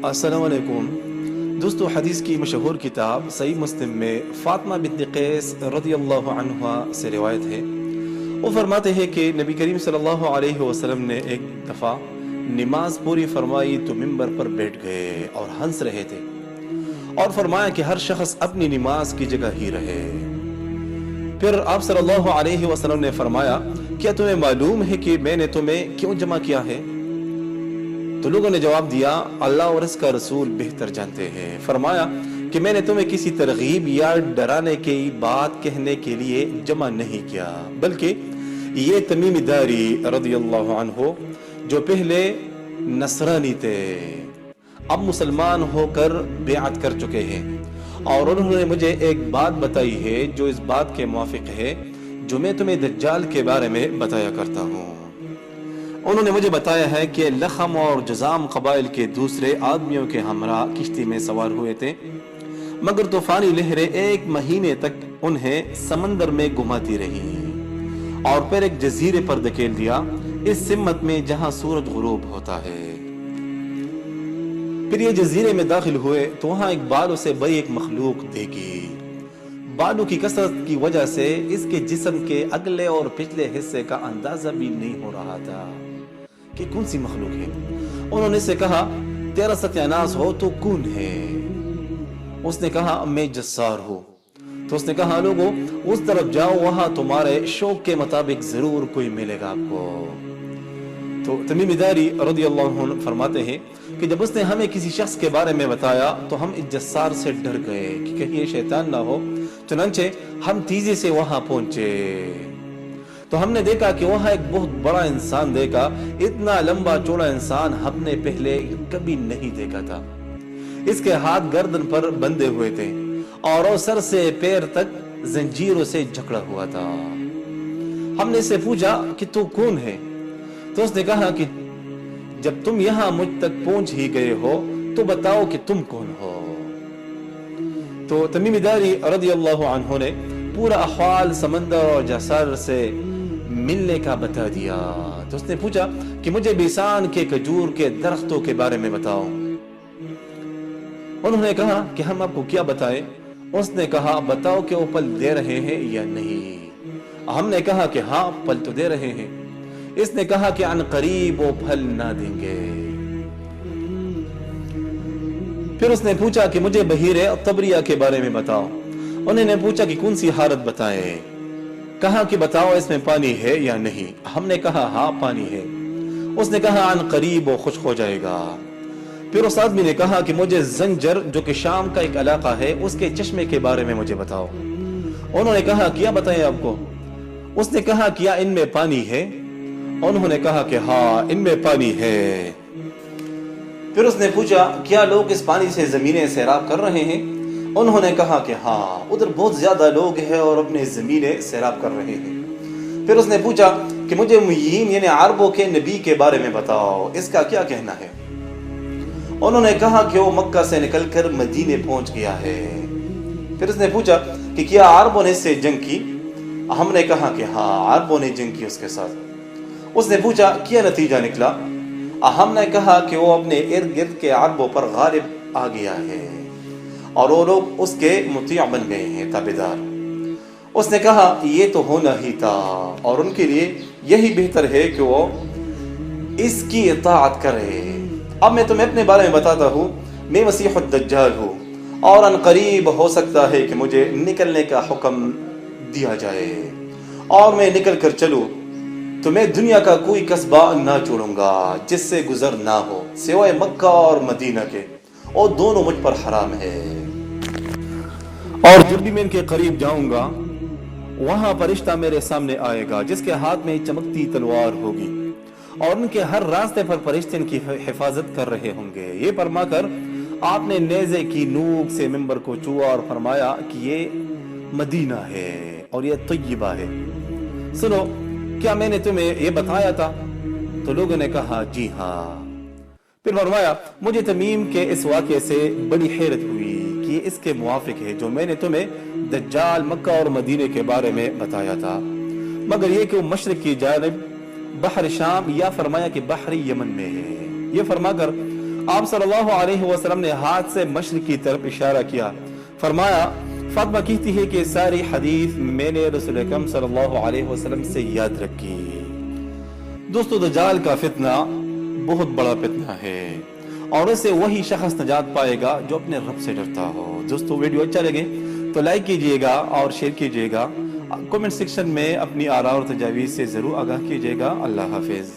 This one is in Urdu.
السلام علیکم دوستو، حدیث کی مشہور کتاب صحیح مسلم میں فاطمہ بنت قیس رضی اللہ عنہ سے روایت ہے۔ وہ فرماتے ہیں کہ نبی کریم صلی اللہ علیہ وسلم نے ایک دفعہ نماز پوری فرمائی تو منبر پر بیٹھ گئے اور ہنس رہے تھے، اور فرمایا کہ ہر شخص اپنی نماز کی جگہ ہی رہے۔ پھر آپ صلی اللہ علیہ وسلم نے فرمایا، کیا تمہیں معلوم ہے کہ میں نے تمہیں کیوں جمع کیا ہے؟ تو لوگوں نے جواب دیا، اللہ اور اس کا رسول بہتر جانتے ہیں۔ فرمایا کہ میں نے تمہیں کسی ترغیب یا ڈرانے کی بات کہنے کے لیے جمع نہیں کیا، بلکہ یہ تمیم داری رضی اللہ عنہ جو پہلے نصرانی تھے اب مسلمان ہو کر بیعت کر چکے ہیں، اور انہوں نے مجھے ایک بات بتائی ہے جو اس بات کے موافق ہے جو میں تمہیں دجال کے بارے میں بتایا کرتا ہوں۔ انہوں نے مجھے بتایا ہے کہ لخم اور جزام قبائل کے دوسرے آدمیوں کے ہمراہ کشتی میں سوار ہوئے تھے، مگر طوفانی لہریں 1 مہینے تک انہیں سمندر میں گھماتی رہی اور پھر ایک جزیرے پر دھکیل دیا، اس سمت میں جہاں سورج غروب ہوتا ہے۔ پھر یہ جزیرے میں داخل ہوئے تو وہاں ایک بالوں سے بڑی ایک مخلوق دیکھی۔ بالوں کی کثرت کی وجہ سے اس کے جسم کے اگلے اور پچھلے حصے کا اندازہ بھی نہیں ہو رہا تھا کہ کون سی مخلوق ہے۔ انہوں نے سے کہا، تیرا ستیہ ناس ہو تو کون ہے؟ اس نے کہا، میں جسار ہوں۔ تو اس نے کہا، لوگو اس طرف جاؤ، وہاں تمہارے شوق کے مطابق ضرور کوئی ملے گا آپ کو۔ تو تمیم داری رضی اللہ عنہ فرماتے ہیں کہ جب اس نے ہمیں کسی شخص کے بارے میں بتایا تو ہم اس جسار سے ڈر گئے کہ کہیں یہ شیطان نہ ہو، چنانچہ ہم تیزی سے وہاں پہنچے تو ہم نے دیکھا کہ وہاں ایک بہت بڑا انسان دیکھا۔ اتنا لمبا چوڑا انسان ہم نے پہلے کبھی نہیں دیکھا تھا۔ اس کے ہاتھ گردن پر بندھے ہوئے تھے اور وہ سر سے پیر تک زنجیروں سے جکڑا ہوا تھا۔ ہم نے اس سے پوچھا کہ تو کون ہے؟ تو اس نے کہا کہ جب تم یہاں مجھ تک پہنچ ہی گئے ہو تو بتاؤ کہ تم کون ہو۔ تو تمیم داری رضی اللہ عنہ نے پورا احوال سمندر اور جسر سے ملنے کا بتا دیا۔ تو اس نے پوچھا کہ مجھے بیسان کے کھجور کے درختوں کے بارے میں بتاؤ۔ انہوں نے کہا کہ ہم آپ کو کیا بتائیں؟ اس نے کہا، بتاؤ کہ وہ پھل دے رہے ہیں یا نہیں۔ ہم نے کہا کہ ہاں، پھل تو دے رہے ہیں۔ اس نے کہا کہ عن قریب وہ پھل نہ دیں گے۔ پھر اس نے پوچھا کہ مجھے بحیر طبریہ کے بارے میں بتاؤ۔ انہوں نے پوچھا کہ کون سی حالت بتائیں؟ کہا کہ بتاؤ اس میں پانی ہے یا نہیں۔ ہم نے کہا ہاں پانی ہے۔ اس نے کہا عن قریب وہ خشک ہو جائے گا۔ پھر اس آدمی نے کہا کہ مجھے زنجر جو کہ شام کا ایک علاقہ ہے اس کے چشمے کے بارے میں مجھے بتاؤ۔ انہوں نے کہا کیا بتائیں آپ کو؟ اس نے کہا کیا ان میں پانی ہے؟ انہوں نے کہا کہ ہاں ان میں پانی ہے۔ پھر اس نے پوچھا کیا لوگ اس پانی سے زمینیں سیراب کر رہے ہیں؟ انہوں نے کہا کہ ہاں، ادھر بہت زیادہ لوگ ہیں اور اپنے زمینیں سیراب کر رہے ہیں۔ پھر اس نے پوچھا کہ مجھے مہین یعنی عربوں کے نبی کے بارے میں بتاؤ، اس کا کیا کہنا ہے؟ انہوں نے کہا کہ وہ مکہ سے نکل کر مدینے پہنچ گیا ہے۔ پھر اس نے پوچھا کہ کیا عربوں نے اس سے جنگ کی؟ ہم نے کہا کہ ہاں، عربوں نے جنگ کی اس کے ساتھ۔ اس نے پوچھا کیا نتیجہ نکلا؟ ہم نے کہا کہ وہ اپنے ارد گرد کے عربوں پر غالب آ گیا ہے اور وہ لوگ اس کے مطیع بن گئے ہیں، تابعدار۔ اس نے کہا یہ تو ہونا ہی تھا اور ان کے لیے یہی بہتر ہے کہ وہ اس کی اطاعت کرے۔ اب میں تمہیں اپنے بارے میں بتاتا ہوں، میں مسیح الدجال ہوں اور ان قریب ہو سکتا ہے کہ مجھے نکلنے کا حکم دیا جائے اور میں نکل کر چلوں تو میں دنیا کا کوئی قصبہ نہ چھوڑوں گا جس سے گزر نہ ہو سوائے مکہ اور مدینہ کے، اور دونوں مجھ پر حرام ہے۔ اور جب بھی میں ان کے قریب جاؤں گا وہاں فرشتہ میرے سامنے آئے گا جس کے ہاتھ میں چمکتی تلوار ہوگی، اور ان کے ہر راستے پر فرشتے ان کی حفاظت کر رہے ہوں گے۔ یہ فرما کر آپ نے نیزے کی نوک سے منبر کو چھوا اور فرمایا کہ یہ مدینہ ہے اور یہ طیبہ ہے۔ سنو، کیا میں نے تمہیں یہ بتایا تھا؟ تو لوگوں نے کہا جی ہاں۔ پھر فرمایا مجھے تمیم کے اس واقعے سے بڑی حیرت ہوئی کہ یہ اس کے موافق ہے جو میں نے تمہیں دجال، مکہ اور مدینے کے بارے میں بتایا تھا، مگر یہ کہ وہ مشرق کی جانب بحر شام یا فرمایا کہ بحر یمن میں ہے۔ یہ فرما کر آپ صلی اللہ علیہ وسلم نے ہاتھ سے مشرق کی طرف اشارہ کیا، فرمایا فاطمہ کہتی ہے کہ ساری حدیث میں نے رسول اکرم صلی اللہ علیہ وسلم سے یاد رکھی۔ دوستو دجال کا فتنہ بہت بڑا فتنہ ہے اور اسے وہی شخص نجات پائے گا جو اپنے رب سے ڈرتا ہو۔ دوستو ویڈیو اچھا لگے تو لائک کیجئے گا اور شیئر کیجئے گا، کمنٹ سیکشن میں اپنی آراء اور تجاویز سے ضرور آگاہ کیجئے گا۔ اللہ حافظ۔